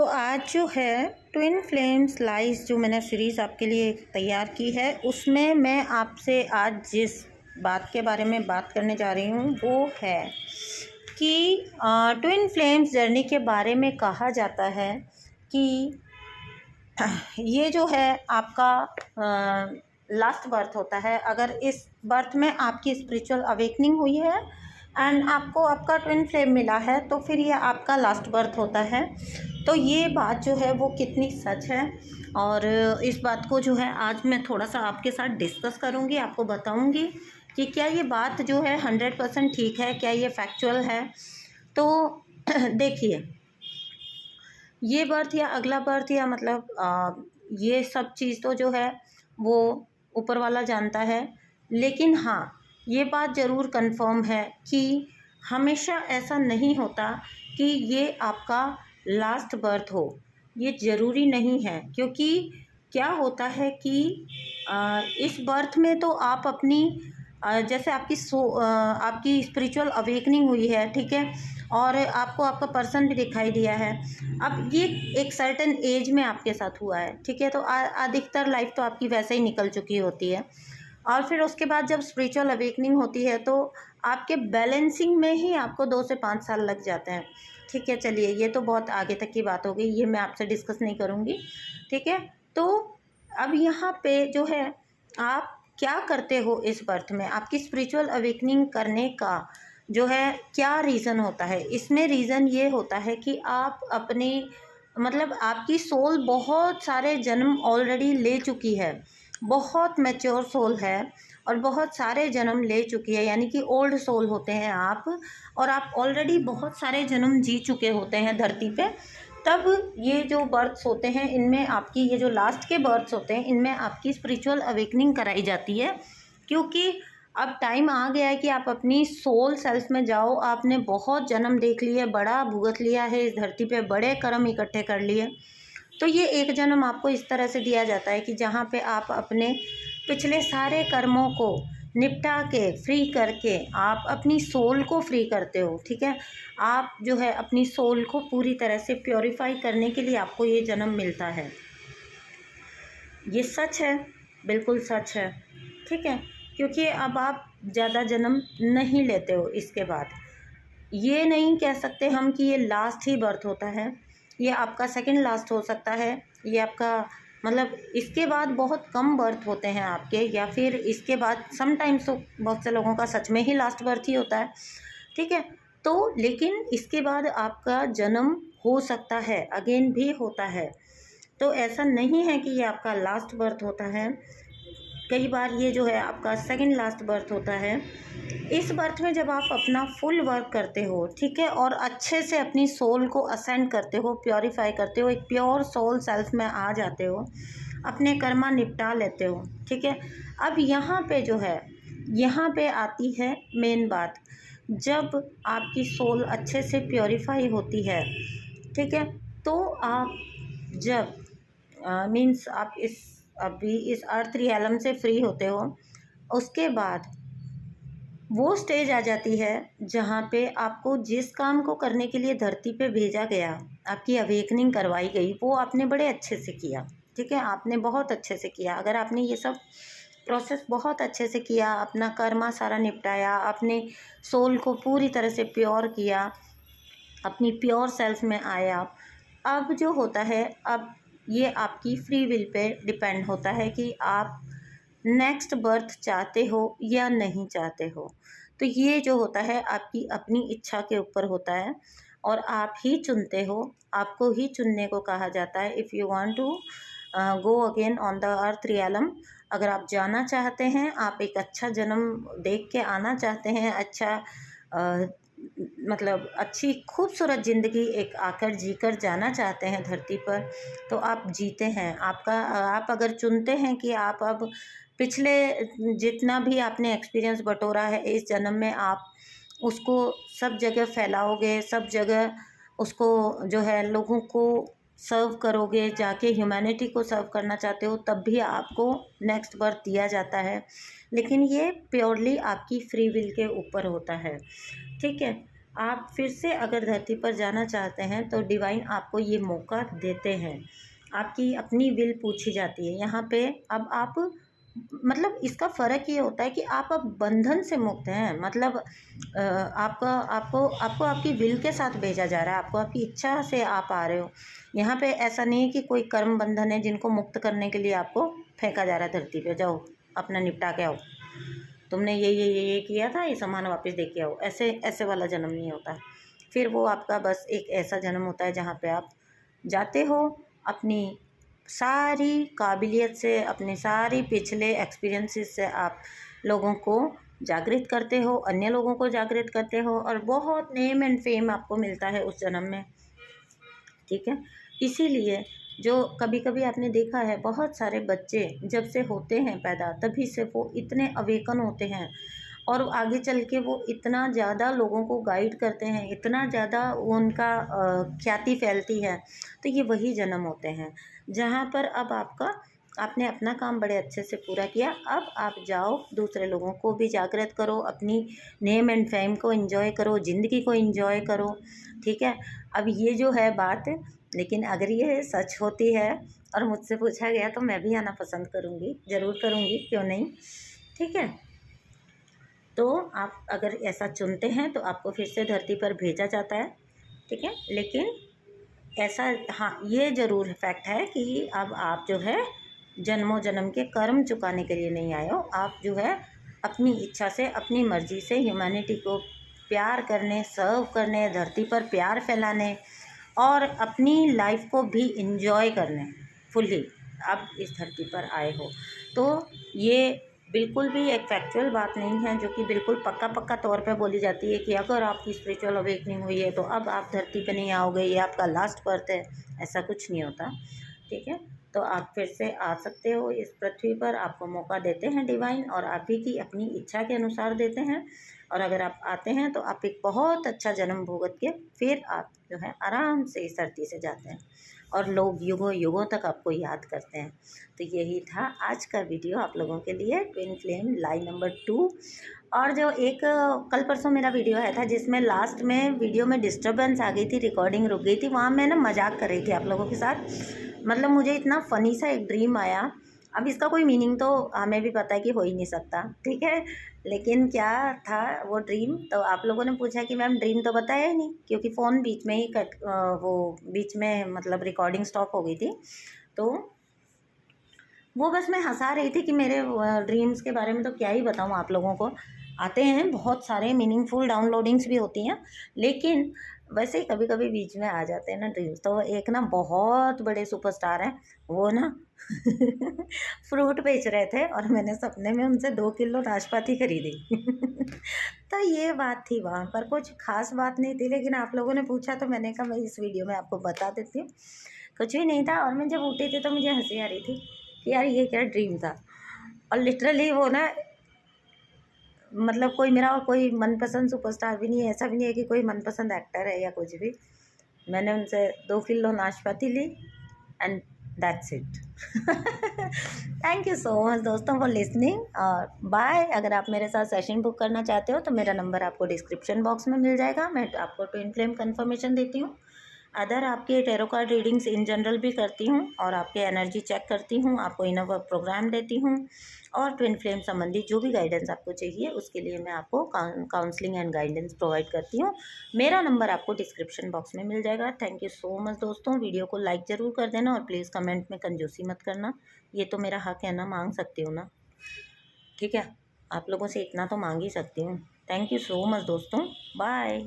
तो आज जो है ट्विन फ्लेम्स लाइज जो मैंने सीरीज़ आपके लिए तैयार की है, उसमें मैं आपसे आज जिस बात के बारे में बात करने जा रही हूँ वो है कि ट्विन फ्लेम्स जर्नी के बारे में कहा जाता है कि ये जो है आपका लास्ट बर्थ होता है। अगर इस बर्थ में आपकी स्पिरिचुअल अवेकनिंग हुई है एंड आपको आपका ट्विन फ्लेम मिला है तो फिर ये आपका लास्ट बर्थ होता है। तो ये बात जो है वो कितनी सच है और इस बात को जो है आज मैं थोड़ा सा आपके साथ डिस्कस करूँगी, आपको बताऊँगी कि क्या ये बात जो है 100% ठीक है, क्या ये फैक्चुअल है। तो देखिए, ये बर्थ या अगला बर्थ या मतलब ये सब चीज़ तो जो है वो ऊपर वाला जानता है, लेकिन हाँ, ये बात ज़रूर कंफर्म है कि हमेशा ऐसा नहीं होता कि ये आपका लास्ट बर्थ हो। ये ज़रूरी नहीं है, क्योंकि क्या होता है कि इस बर्थ में तो आप अपनी जैसे आपकी स्पिरिचुअल अवेकनिंग हुई है, ठीक है, और आपको आपका पर्सन भी दिखाई दिया है। अब ये एक सर्टेन एज में आपके साथ हुआ है, ठीक है, तो अधिकतर लाइफ तो आपकी वैसे ही निकल चुकी होती है और फिर उसके बाद जब स्पिरिचुअल अवेकनिंग होती है तो आपके बैलेंसिंग में ही आपको 2 से 5 साल लग जाते हैं, ठीक है। चलिए, ये तो बहुत आगे तक की बात हो गई, ये मैं आपसे डिस्कस नहीं करूँगी, ठीक है। तो अब यहाँ पे जो है आप क्या करते हो इस बर्थ में, आपकी स्पिरिचुअल अवेकनिंग करने का जो है क्या रीज़न होता है। इसमें रीज़न ये होता है कि आप अपनी मतलब आपकी सोल बहुत सारे जन्म ऑलरेडी ले चुकी है, बहुत मैच्योर सोल है और बहुत सारे जन्म ले चुकी है, यानी कि ओल्ड सोल होते हैं आप, और आप ऑलरेडी बहुत सारे जन्म जी चुके होते हैं धरती पे। तब ये जो बर्थ्स होते हैं इनमें आपकी ये जो लास्ट के बर्थ्स होते हैं इनमें आपकी स्पिरिचुअल अवेकनिंग कराई जाती है, क्योंकि अब टाइम आ गया है कि आप अपनी सोल सेल्फ में जाओ। आपने बहुत जन्म देख लिए, बड़ा भुगत लिया है इस धरती पे, बड़े कर्म इकट्ठे कर लिए, तो ये एक जन्म आपको इस तरह से दिया जाता है कि जहाँ पे आप अपने पिछले सारे कर्मों को निपटा के फ्री करके आप अपनी सोल को फ्री करते हो, ठीक है। आप जो है अपनी सोल को पूरी तरह से प्योरीफाई करने के लिए आपको ये जन्म मिलता है। ये सच है, बिल्कुल सच है, ठीक है, क्योंकि अब आप ज़्यादा जन्म नहीं लेते हो इसके बाद। ये नहीं कह सकते हम कि ये लास्ट ही बर्थ होता है, ये आपका सेकंड लास्ट हो सकता है, ये आपका मतलब इसके बाद बहुत कम बर्थ होते हैं आपके, या फिर इसके बाद समटाइम्स तो बहुत से लोगों का सच में ही लास्ट बर्थ ही होता है, ठीक है। तो लेकिन इसके बाद आपका जन्म हो सकता है, अगेन भी होता है, तो ऐसा नहीं है कि ये आपका लास्ट बर्थ होता है। कई बार ये जो है आपका सेकंड लास्ट बर्थ होता है। इस बर्थ में जब आप अपना फुल वर्क करते हो, ठीक है, और अच्छे से अपनी सोल को असेंड करते हो, प्योरीफाई करते हो, एक प्योर सोल सेल्फ में आ जाते हो, अपने कर्मा निपटा लेते हो, ठीक है। अब यहाँ पे जो है, यहाँ पे आती है मेन बात, जब आपकी सोल अच्छे से प्योरीफाई होती है, ठीक है, तो आप जब मीन्स आप अभी इस अर्थ रियलम से फ्री होते हो, उसके बाद वो स्टेज आ जाती है जहाँ पे आपको जिस काम को करने के लिए धरती पे भेजा गया, आपकी अवेकनिंग करवाई गई, वो आपने बड़े अच्छे से किया, ठीक है, आपने बहुत अच्छे से किया। अगर आपने ये सब प्रोसेस बहुत अच्छे से किया, अपना कर्मा सारा निपटाया, अपने सोल को पूरी तरह से प्योर किया, अपनी प्योर सेल्फ में आया, अब जो होता है, अब ये आपकी फ्री विल पे डिपेंड होता है कि आप नेक्स्ट बर्थ चाहते हो या नहीं चाहते हो। तो ये जो होता है आपकी अपनी इच्छा के ऊपर होता है और आप ही चुनते हो, आपको ही चुनने को कहा जाता है। If you want to go again on the earth realm, अगर आप जाना चाहते हैं, आप एक अच्छा जन्म देख के आना चाहते हैं, अच्छा मतलब अच्छी खूबसूरत ज़िंदगी एक आकर जीकर जाना चाहते हैं धरती पर, तो आप जीते हैं। आप अगर चुनते हैं कि आप अब पिछले जितना भी आपने एक्सपीरियंस बटोरा है इस जन्म में, आप उसको सब जगह फैलाओगे, सब जगह उसको जो है लोगों को सर्व करोगे, जाके ह्यूमैनिटी को सर्व करना चाहते हो, तब भी आपको नेक्स्ट बर्थ दिया जाता है। लेकिन ये प्योरली आपकी फ्री विल के ऊपर होता है, ठीक है। आप फिर से अगर धरती पर जाना चाहते हैं तो डिवाइन आपको ये मौका देते हैं। आपकी अपनी विल पूछी जाती है यहाँ पे। अब आप मतलब इसका फ़र्क ये होता है कि आप अब बंधन से मुक्त हैं। मतलब आपका आपको आपको आपकी विल के साथ भेजा जा रहा है, आपको आपकी इच्छा से आप आ रहे हो। यहाँ पे ऐसा नहीं है कि कोई कर्म बंधन है जिनको मुक्त करने के लिए आपको फेंका जा रहा है धरती पे, जाओ अपना निपटा के आओ, तुमने ये किया था, ये सामान वापस दे के आओ। ऐसे ऐसे वाला जन्म नहीं होता। फिर वो आपका बस एक ऐसा जन्म होता है जहाँ पे आप जाते हो अपनी सारी काबिलियत से, अपने सारी पिछले एक्सपीरियंसेस से आप लोगों को जागृत करते हो, अन्य लोगों को जागृत करते हो, और बहुत नेम एंड फेम आपको मिलता है उस जन्म में। ठीक है, इसीलिए जो कभी कभी आपने देखा है बहुत सारे बच्चे जब से होते हैं पैदा तभी से वो इतने अवेकन होते हैं और आगे चल के वो इतना ज़्यादा लोगों को गाइड करते हैं, इतना ज़्यादा उनका ख्याति फैलती है। तो ये वही जन्म होते हैं जहाँ पर अब आपने अपना काम बड़े अच्छे से पूरा किया। अब आप जाओ दूसरे लोगों को भी जागृत करो, अपनी नेम एंड फेम को एंजॉय करो, ज़िंदगी को एंजॉय करो। ठीक है, अब ये जो है बात, लेकिन अगर ये सच होती है और मुझसे पूछा गया तो मैं भी आना पसंद करूँगी, ज़रूर करूँगी, क्यों नहीं। ठीक है, तो आप अगर ऐसा चुनते हैं तो आपको फिर से धरती पर भेजा जाता है। ठीक है, लेकिन ऐसा, हाँ ये ज़रूर फैक्ट है कि अब आप जो है जन्मों जन्म के कर्म चुकाने के लिए नहीं आए हो। आप जो है अपनी इच्छा से, अपनी मर्ज़ी से ह्यूमैनिटी को प्यार करने, सर्व करने, धरती पर प्यार फैलाने और अपनी लाइफ को भी इंजॉय करने फुल्ली अब इस धरती पर आए हो। तो ये बिल्कुल भी एक फैक्चुअल बात नहीं है जो कि बिल्कुल पक्का तौर पे बोली जाती है कि अगर आपकी स्पिरिचुअल अवेकनिंग हुई है तो अब आप धरती पे नहीं आओगे, ये आपका लास्ट बर्थ है। ऐसा कुछ नहीं होता। ठीक है, तो आप फिर से आ सकते हो इस पृथ्वी पर, आपको मौका देते हैं डिवाइन, और आप ही की अपनी इच्छा के अनुसार देते हैं। और अगर आप आते हैं तो आप एक बहुत अच्छा जन्म भुगत के फिर आप जो है आराम से इस धरती से जाते हैं और लोग युगों युगों तक आपको याद करते हैं। तो यही था आज का वीडियो आप लोगों के लिए, ट्विन फ्लेम लाई नंबर 2। और जो एक कल परसों मेरा वीडियो आया था जिसमें लास्ट में वीडियो में डिस्टर्बेंस आ गई थी, रिकॉर्डिंग रुक गई थी, वहाँ मैं ना मजाक कर रही थी आप लोगों के साथ। मतलब मुझे इतना फ़नी सा एक ड्रीम आया। अब इसका कोई मीनिंग तो हमें भी पता है कि हो ही नहीं सकता, ठीक है, लेकिन क्या था वो ड्रीम, तो आप लोगों ने पूछा कि मैम ड्रीम तो बताया ही नहीं, क्योंकि फ़ोन बीच में ही वो बीच में मतलब रिकॉर्डिंग स्टॉप हो गई थी। तो वो बस मैं हंसा रही थी कि मेरे ड्रीम्स के बारे में तो क्या ही बताऊँ आप लोगों को। आते हैं बहुत सारे मीनिंगफुल डाउनलोडिंग्स भी होती हैं, लेकिन वैसे ही कभी कभी बीच में आ जाते हैं ना ड्रीम्स। तो एक ना बहुत बड़े सुपरस्टार हैं, वो ना फ्रूट बेच रहे थे और मैंने सपने में उनसे 2 किलो नाशपाती खरीदी। तो ये बात थी, वहाँ पर कुछ खास बात नहीं थी, लेकिन आप लोगों ने पूछा तो मैंने कहा मैं इस वीडियो में आपको बता देती हूँ। कुछ भी नहीं था, और मैं जब उठी थी तो मुझे हंसी आ रही थी कि यार ये क्या ड्रीम था। और लिटरली वो ना मतलब कोई मेरा और कोई मनपसंद सुपरस्टार भी नहीं है, ऐसा भी नहीं है कि कोई मनपसंद एक्टर है या कुछ भी। मैंने उनसे 2 किलो नाशपाती ली and that's it. Thank you so much दोस्तों फॉर लिसनिंग, और बाय। अगर आप मेरे साथ सेशन बुक करना चाहते हो तो मेरा नंबर आपको डिस्क्रिप्शन बॉक्स में मिल जाएगा। मैं आपको ट्विन फ्लेम कन्फर्मेशन देती हूँ, अदर आपके tarot card readings in general भी करती हूँ, और आपके एनर्जी चेक करती हूँ, आपको इनर वर्क प्रोग्राम देती हूँ, और ट्विन फ्लेम संबंधी जो भी गाइडेंस आपको चाहिए उसके लिए मैं आपको काउंसलिंग एंड गाइडेंस प्रोवाइड करती हूँ। मेरा नंबर आपको डिस्क्रिप्शन बॉक्स में मिल जाएगा। थैंक यू सो मच दोस्तों, वीडियो को लाइक ज़रूर कर देना, और प्लीज़ कमेंट में कंजूसी मत करना, ये तो मेरा हक है ना, मांग सकती हूँ ना, ठीक है, आप लोगों से इतना तो मांग ही सकती हूँ। थैंक यू सो मच दोस्तों, बाय।